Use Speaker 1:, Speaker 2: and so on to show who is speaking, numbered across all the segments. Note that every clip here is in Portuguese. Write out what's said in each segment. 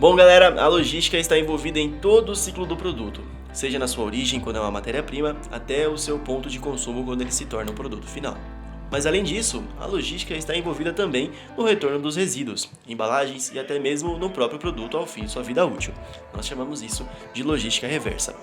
Speaker 1: Bom, galera, a logística está envolvida em todo o ciclo do produto, seja na sua origem, quando é uma matéria-prima, até o seu ponto de consumo, quando ele se torna um produto final. Mas além disso, a logística está envolvida também no retorno dos resíduos, embalagens e até mesmo no próprio produto ao fim de sua vida útil. Nós chamamos isso de logística reversa.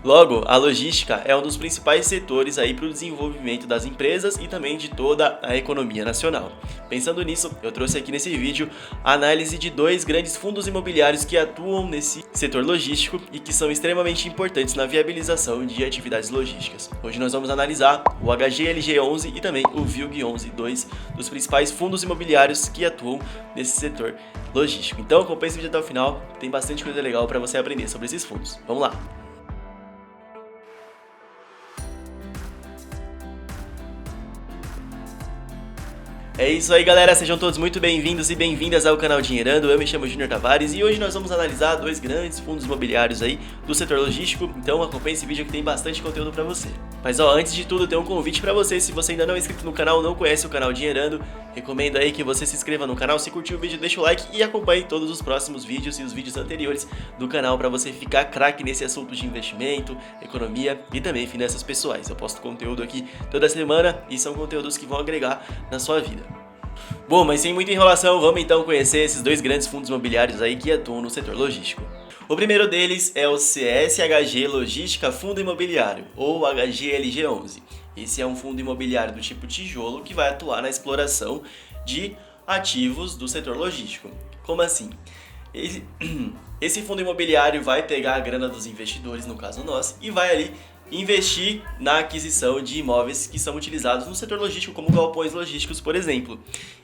Speaker 1: Logo, a logística é um dos principais setores aí para o desenvolvimento das empresas e também de toda a economia nacional. Pensando nisso, eu trouxe aqui nesse vídeo a análise de dois grandes fundos imobiliários que atuam nesse setor logístico e que são extremamente importantes na viabilização de atividades logísticas. Hoje nós vamos analisar o HGLG11 e também o VILG11, dois dos principais fundos imobiliários que atuam nesse setor logístico. Então acompanhe esse vídeo até o final, tem bastante coisa legal para você aprender sobre esses fundos. Vamos lá! É isso aí, galera, sejam todos muito bem-vindos e bem-vindas ao canal Dinheirando. Eu me chamo Júnior Tavares e hoje nós vamos analisar dois grandes fundos imobiliários aí do setor logístico, então acompanhe esse vídeo que tem bastante conteúdo pra você. Mas antes de tudo, tem um convite pra você. Se você ainda não é inscrito no canal, não conhece o canal Dinheirando, recomendo aí que você se inscreva no canal. Se curtiu o vídeo, deixa o like e acompanhe todos os próximos vídeos e os vídeos anteriores do canal pra você ficar craque nesse assunto de investimento, economia e também finanças pessoais. Eu posto conteúdo aqui toda semana e são conteúdos que vão agregar na sua vida. Bom, mas sem muita enrolação, vamos então conhecer esses dois grandes fundos imobiliários aí que atuam no setor logístico. O primeiro deles é o CSHG Logística Fundo Imobiliário, ou HGLG11. Esse é um fundo imobiliário do tipo tijolo que vai atuar na exploração de ativos do setor logístico. Como assim? Esse fundo imobiliário vai pegar a grana dos investidores, no caso nós, e vai ali investir na aquisição de imóveis que são utilizados no setor logístico, como galpões logísticos, por exemplo.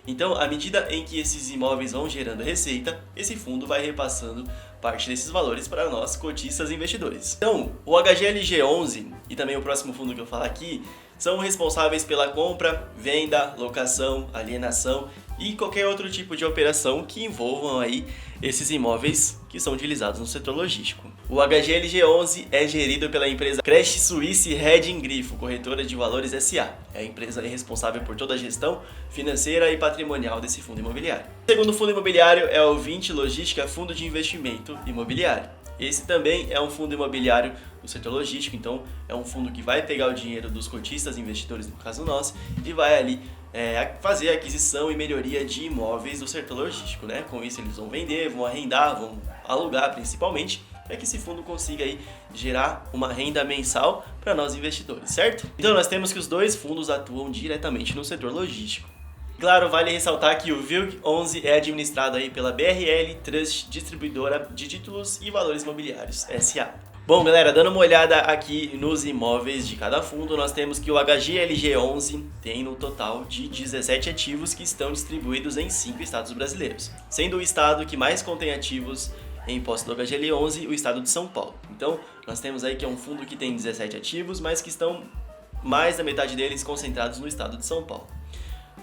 Speaker 1: Então, à medida em que esses imóveis vão gerando receita, esse fundo vai repassando parte desses valores para nós, cotistas e investidores. Então, o HGLG11 e também o próximo fundo que eu falar aqui são responsáveis pela compra, venda, locação, alienação e qualquer outro tipo de operação que envolvam aí esses imóveis que são utilizados no setor logístico. O HGLG11 é gerido pela empresa Credit Suisse Hedging Grifo, corretora de valores SA. É a empresa responsável por toda a gestão financeira e patrimonial desse fundo imobiliário. O segundo fundo imobiliário é o 20 Logística Fundo de Investimento Imobiliário. Esse também é um fundo imobiliário do setor logístico, então é um fundo que vai pegar o dinheiro dos cotistas, investidores, no caso nosso, e vai ali fazer a aquisição e melhoria de imóveis do setor logístico, né? Com isso eles vão vender, vão arrendar, vão alugar principalmente, para que esse fundo consiga aí gerar uma renda mensal para nós investidores, certo? Então nós temos que os dois fundos atuam diretamente no setor logístico. Claro, vale ressaltar que o VILG11 é administrado aí pela BRL Trust, distribuidora de títulos e valores imobiliários, SA. Bom, galera, dando uma olhada aqui nos imóveis de cada fundo, nós temos que o HGLG11 tem no total de 17 ativos que estão distribuídos em 5 estados brasileiros, sendo o estado que mais contém ativos em posse do HGL11 o estado de São Paulo. Então, nós temos aí que é um fundo que tem 17 ativos, mas que estão mais da metade deles concentrados no estado de São Paulo.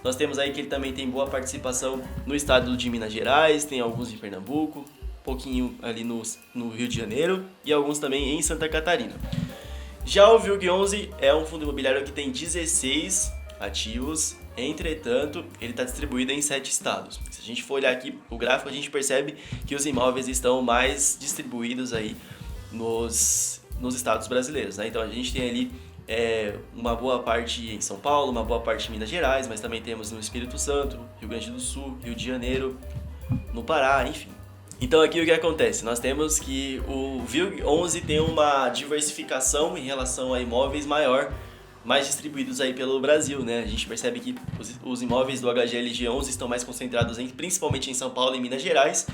Speaker 1: Nós temos aí que ele também tem boa participação no estado de Minas Gerais, tem alguns em Pernambuco, um pouquinho ali no Rio de Janeiro e alguns também em Santa Catarina. Já o VILG11 é um fundo imobiliário que tem 16 ativos, entretanto, ele está distribuído em 7 estados. Se a gente for olhar aqui o gráfico, a gente percebe que os imóveis estão mais distribuídos aí nos estados brasileiros, né? Então a gente tem ali uma boa parte em São Paulo, uma boa parte em Minas Gerais, mas também temos no Espírito Santo, Rio Grande do Sul, Rio de Janeiro, no Pará, enfim. Então aqui o que acontece? Nós temos que o VILG11 tem uma diversificação em relação a imóveis maior, mais distribuídos aí pelo Brasil, né? A gente percebe que os imóveis do HGLG11 estão mais concentrados principalmente em São Paulo e Minas Gerais,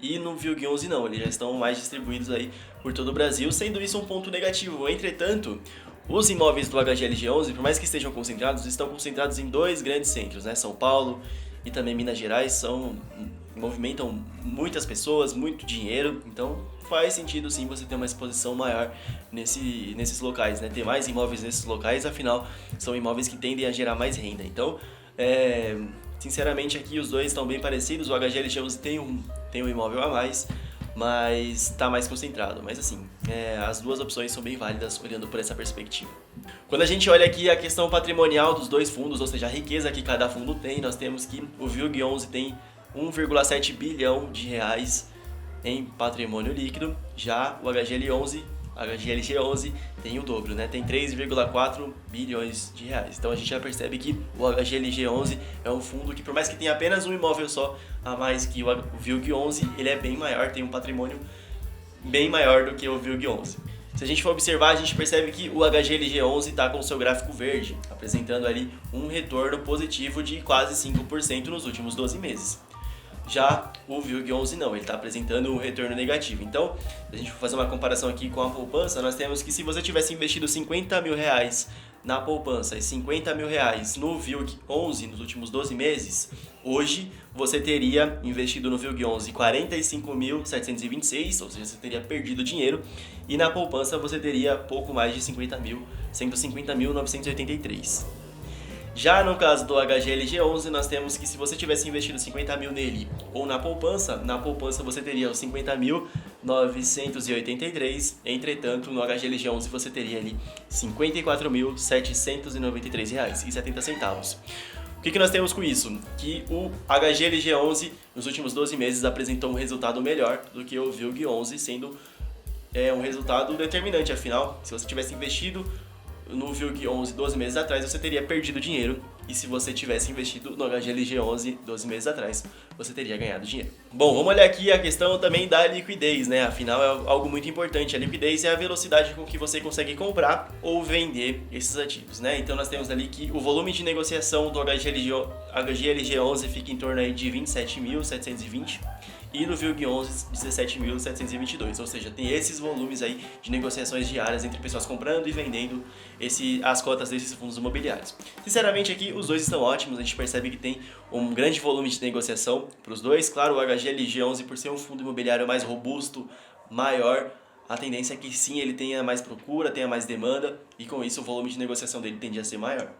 Speaker 1: e no VILG11 não, eles já estão mais distribuídos aí por todo o Brasil, sendo isso um ponto negativo. Entretanto, os imóveis do HGLG11, por mais que estejam concentrados, estão concentrados em dois grandes centros, né? São Paulo e também Minas Gerais movimentam muitas pessoas, muito dinheiro, então faz sentido sim você ter uma exposição maior nesses locais, né? Ter mais imóveis nesses locais, afinal são imóveis que tendem a gerar mais renda. Então, sinceramente aqui os dois estão bem parecidos, o HGLG11 tem um imóvel a mais, mas está mais concentrado. Mas assim, as duas opções são bem válidas olhando por essa perspectiva. Quando a gente olha aqui a questão patrimonial dos dois fundos, ou seja, a riqueza que cada fundo tem, nós temos que o VILG11 tem 1,7 bilhão de reais em patrimônio líquido. Já o HGLG11 tem o dobro, né? Tem 3,4 bilhões de reais. Então a gente já percebe que o HGLG11 é um fundo que, por mais que tenha apenas um imóvel só a mais que o VILG11, ele é bem maior, tem um patrimônio bem maior do que o VILG11. Se a gente for observar, a gente percebe que o HGLG11 está com o seu gráfico verde, apresentando ali um retorno positivo de quase 5% nos últimos 12 meses. Já o VILG11 não, ele está apresentando um retorno negativo. Então, se a gente for fazer uma comparação aqui com a poupança, nós temos que, se você tivesse investido 50 mil reais na poupança e 50 mil reais no VILG11 nos últimos 12 meses, hoje você teria investido no VILG11 45.726, ou seja, você teria perdido dinheiro, e na poupança você teria pouco mais de 50 mil, 150.983. Já no caso do HGLG11, nós temos que, se você tivesse investido 50 mil nele ou na poupança você teria os 50.983, entretanto no HGLG11 você teria ali R$ 54.793,70. O que nós temos com isso? Que o HGLG11 nos últimos 12 meses apresentou um resultado melhor do que o VILG11, sendo um resultado determinante. Afinal, se você tivesse investido no VILG11 12 meses atrás, você teria perdido dinheiro, e se você tivesse investido no HGLG11 12 meses atrás, você teria ganhado dinheiro. Bom, vamos olhar aqui a questão também da liquidez, né? Afinal, é algo muito importante. A liquidez é a velocidade com que você consegue comprar ou vender esses ativos, né? Então nós temos ali que o volume de negociação do HGLG11 fica em torno aí de 27.720 e no VILG11 17.722, ou seja, tem esses volumes aí de negociações diárias entre pessoas comprando e vendendo as cotas desses fundos imobiliários. Sinceramente aqui os dois estão ótimos, a gente percebe que tem um grande volume de negociação para os dois. Claro, o HGLG11, por ser um fundo imobiliário mais robusto, maior, a tendência é que sim, ele tenha mais procura, tenha mais demanda, e com isso o volume de negociação dele tende a ser maior.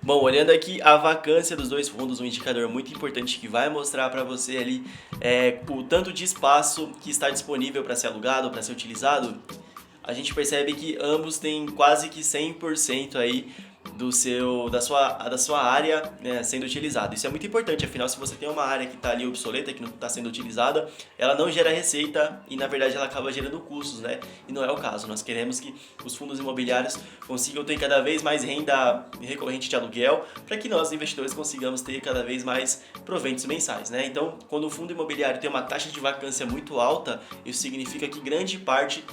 Speaker 1: Bom, olhando aqui a vacância dos dois fundos, um indicador muito importante que vai mostrar para você ali o tanto de espaço que está disponível para ser alugado, para ser utilizado, a gente percebe que ambos têm quase que 100% aí da sua área, né, sendo utilizada. Isso é muito importante, afinal, se você tem uma área que está ali obsoleta, que não está sendo utilizada, ela não gera receita e, na verdade, ela acaba gerando custos, né? E não é o caso. Nós queremos que os fundos imobiliários consigam ter cada vez mais renda recorrente de aluguel, para que nós, investidores, consigamos ter cada vez mais proventos mensais, né? Então, quando o fundo imobiliário tem uma taxa de vacância muito alta, isso significa que grande parte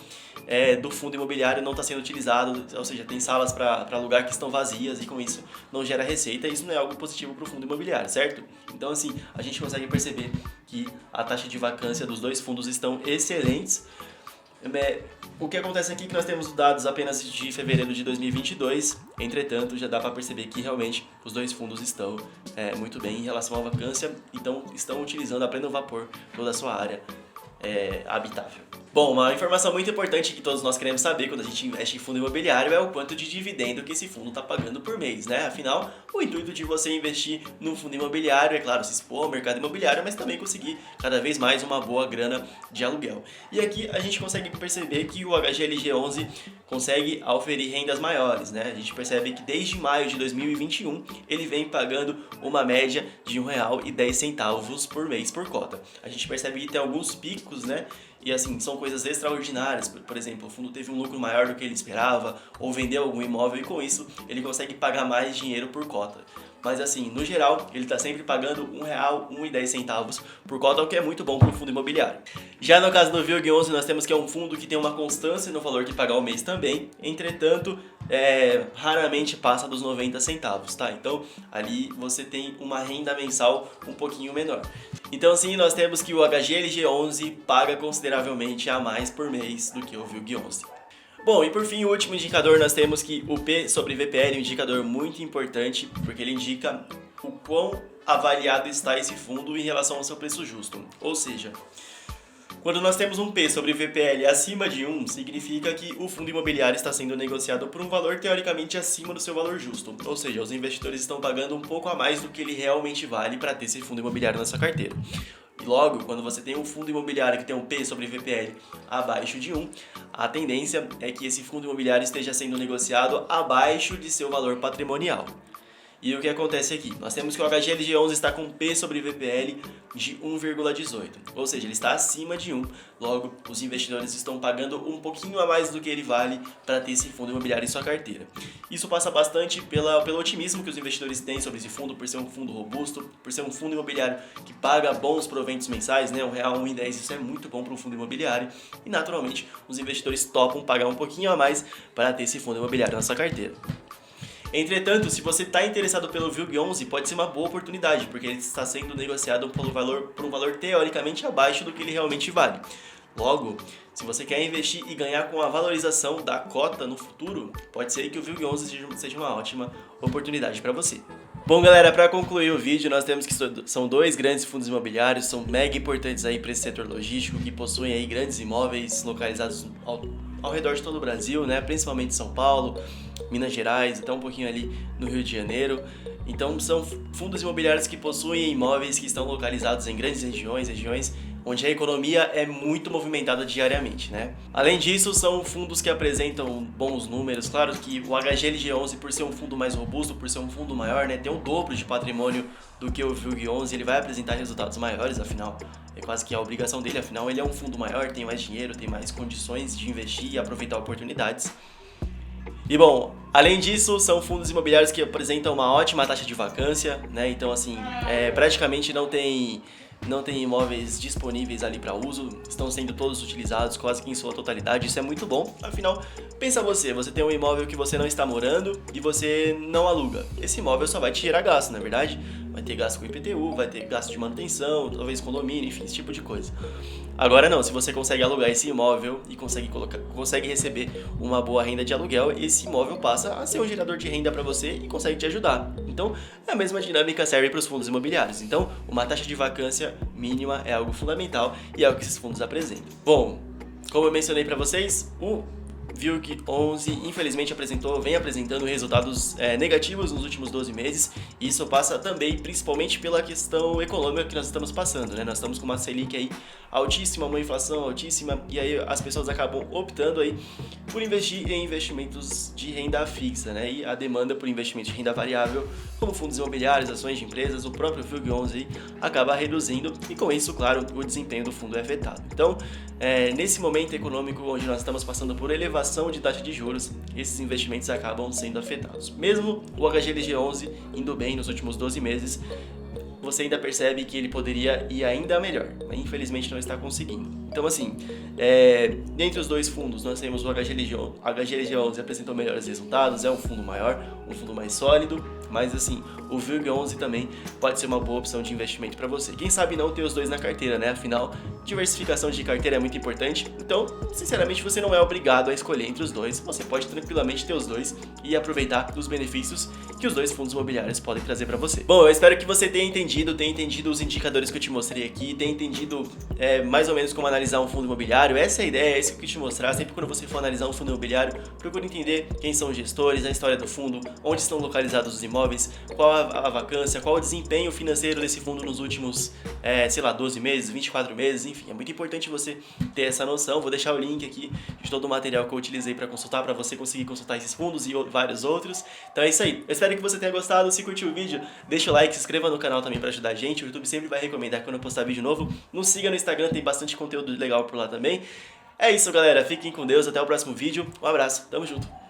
Speaker 1: do fundo imobiliário não está sendo utilizado, ou seja, tem salas para alugar que estão vazias e com isso não gera receita, e isso não é algo positivo para o fundo imobiliário, certo? Então assim, a gente consegue perceber que a taxa de vacância dos dois fundos estão excelentes. O que acontece aqui é que nós temos dados apenas de fevereiro de 2022, entretanto já dá para perceber que realmente os dois fundos estão muito bem em relação à vacância, então estão utilizando a pleno vapor toda a sua área habitável. Bom, uma informação muito importante que todos nós queremos saber quando a gente investe em fundo imobiliário é o quanto de dividendo que esse fundo está pagando por mês, né? Afinal, o intuito de você investir no fundo imobiliário é, claro, se expor ao mercado imobiliário, mas também conseguir cada vez mais uma boa grana de aluguel. E aqui a gente consegue perceber que o HGLG11 consegue oferir rendas maiores, né? A gente percebe que desde maio de 2021 ele vem pagando uma média de R$ 1,10 por mês por cota. A gente percebe que tem alguns picos, né? E assim, são coisas extraordinárias. Por exemplo, o fundo teve um lucro maior do que ele esperava, ou vendeu algum imóvel, e com isso ele consegue pagar mais dinheiro por cota. Mas assim, no geral, ele está sempre pagando R$ 1,10 por cota, o que é muito bom para o fundo imobiliário. Já no caso do VILG11, nós temos que é um fundo que tem uma constância no valor que paga ao mês também, entretanto, raramente passa dos 90 centavos, tá? Então, ali você tem uma renda mensal um pouquinho menor. Então, assim, nós temos que o HGLG11 paga consideravelmente a mais por mês do que o VILG11. Bom, e por fim, o último indicador, nós temos que o P sobre VPL é um indicador muito importante, porque ele indica o quão avaliado está esse fundo em relação ao seu preço justo. Ou seja, quando nós temos um P sobre VPL acima de 1, significa que o fundo imobiliário está sendo negociado por um valor teoricamente acima do seu valor justo. Ou seja, os investidores estão pagando um pouco a mais do que ele realmente vale para ter esse fundo imobiliário na sua carteira. E logo, quando você tem um fundo imobiliário que tem um P sobre VPL abaixo de 1, a tendência é que esse fundo imobiliário esteja sendo negociado abaixo de seu valor patrimonial. E o que acontece aqui? Nós temos que o HGLG11 está com P sobre VPL de 1,18, ou seja, ele está acima de 1, logo os investidores estão pagando um pouquinho a mais do que ele vale para ter esse fundo imobiliário em sua carteira. Isso passa bastante pelo otimismo que os investidores têm sobre esse fundo, por ser um fundo robusto, por ser um fundo imobiliário que paga bons proventos mensais, né? R$1, R$1,10, isso é muito bom para um fundo imobiliário, e naturalmente os investidores topam pagar um pouquinho a mais para ter esse fundo imobiliário na sua carteira. Entretanto, se você está interessado pelo VILG11, pode ser uma boa oportunidade, porque ele está sendo negociado por um valor teoricamente abaixo do que ele realmente vale. Logo, se você quer investir e ganhar com a valorização da cota no futuro, pode ser que o VILG11 seja uma ótima oportunidade para você. Bom, galera, para concluir o vídeo, nós temos que são dois grandes fundos imobiliários, são mega importantes aí para esse setor logístico, que possuem aí grandes imóveis localizados ao redor de todo o Brasil, né? Principalmente São Paulo, Minas Gerais, até um pouquinho ali no Rio de Janeiro. Então são fundos imobiliários que possuem imóveis que estão localizados em grandes regiões onde a economia é muito movimentada diariamente, né? Além disso, são fundos que apresentam bons números. Claro que o HGLG11, por ser um fundo mais robusto, por ser um fundo maior, né, tem o dobro de patrimônio do que o VILG11, ele vai apresentar resultados maiores, afinal, é quase que a obrigação dele, afinal ele é um fundo maior, tem mais dinheiro, tem mais condições de investir e aproveitar oportunidades. E bom, além disso, são fundos imobiliários que apresentam uma ótima taxa de vacância, né? Então assim, praticamente não tem imóveis disponíveis ali para uso, estão sendo todos utilizados quase que em sua totalidade, isso é muito bom. Afinal, pensa você tem um imóvel que você não está morando e você não aluga. Esse imóvel só vai te gerar gasto, não é verdade? Vai ter gasto com IPTU, vai ter gasto de manutenção, talvez condomínio, enfim, esse tipo de coisa. Agora não, se você consegue alugar esse imóvel e consegue receber uma boa renda de aluguel, esse imóvel passa a ser um gerador de renda para você e consegue te ajudar. Então, a mesma dinâmica serve para os fundos imobiliários. Então, uma taxa de vacância mínima é algo fundamental e é o que esses fundos apresentam. Bom, como eu mencionei para vocês, o VILG11 infelizmente vem apresentando resultados negativos nos últimos 12 meses. E isso passa também principalmente pela questão econômica que nós estamos passando, né? Nós estamos com uma Selic aí altíssima, uma inflação altíssima, e aí as pessoas acabam optando aí por investir em investimentos de renda fixa, né? E a demanda por investimentos de renda variável, como fundos imobiliários, ações de empresas, o próprio VILG11 aí acaba reduzindo, e com isso, claro, o desempenho do fundo é afetado. Então, nesse momento econômico onde nós estamos passando por elevação de taxa de juros, esses investimentos acabam sendo afetados. Mesmo o HGLG11 indo bem nos últimos 12 meses, você ainda percebe que ele poderia ir ainda melhor, mas infelizmente não está conseguindo. Então assim, dentre os dois fundos, nós temos o HGLG11 apresentou melhores resultados, é um fundo maior, um fundo mais sólido, mas assim, o VILG11 também pode ser uma boa opção de investimento para você. Quem sabe não ter os dois na carteira, né? Afinal, diversificação de carteira é muito importante, então, sinceramente, você não é obrigado a escolher entre os dois, você pode tranquilamente ter os dois e aproveitar dos benefícios que os dois fundos imobiliários podem trazer para você. Bom, eu espero que você tenha entendido os indicadores que eu te mostrei aqui, tenha entendido mais ou menos como analisar um fundo imobiliário. Essa é a ideia, é isso que eu quis te mostrar. Sempre quando você for analisar um fundo imobiliário, procure entender quem são os gestores, a história do fundo, onde estão localizados os imóveis, qual a vacância, qual o desempenho financeiro desse fundo nos últimos, 12 meses, 24 meses, enfim, é muito importante você ter essa noção. Vou deixar o link aqui de todo o material que eu utilizei para consultar, para você conseguir consultar esses fundos e vários outros. Então é isso aí, eu espero que você tenha gostado. Se curtiu o vídeo, deixa o like, se inscreva no canal também para ajudar a gente. O YouTube sempre vai recomendar quando eu postar vídeo novo. Nos siga no Instagram, tem bastante conteúdo legal por lá também. É isso, galera, fiquem com Deus, até o próximo vídeo, um abraço, tamo junto!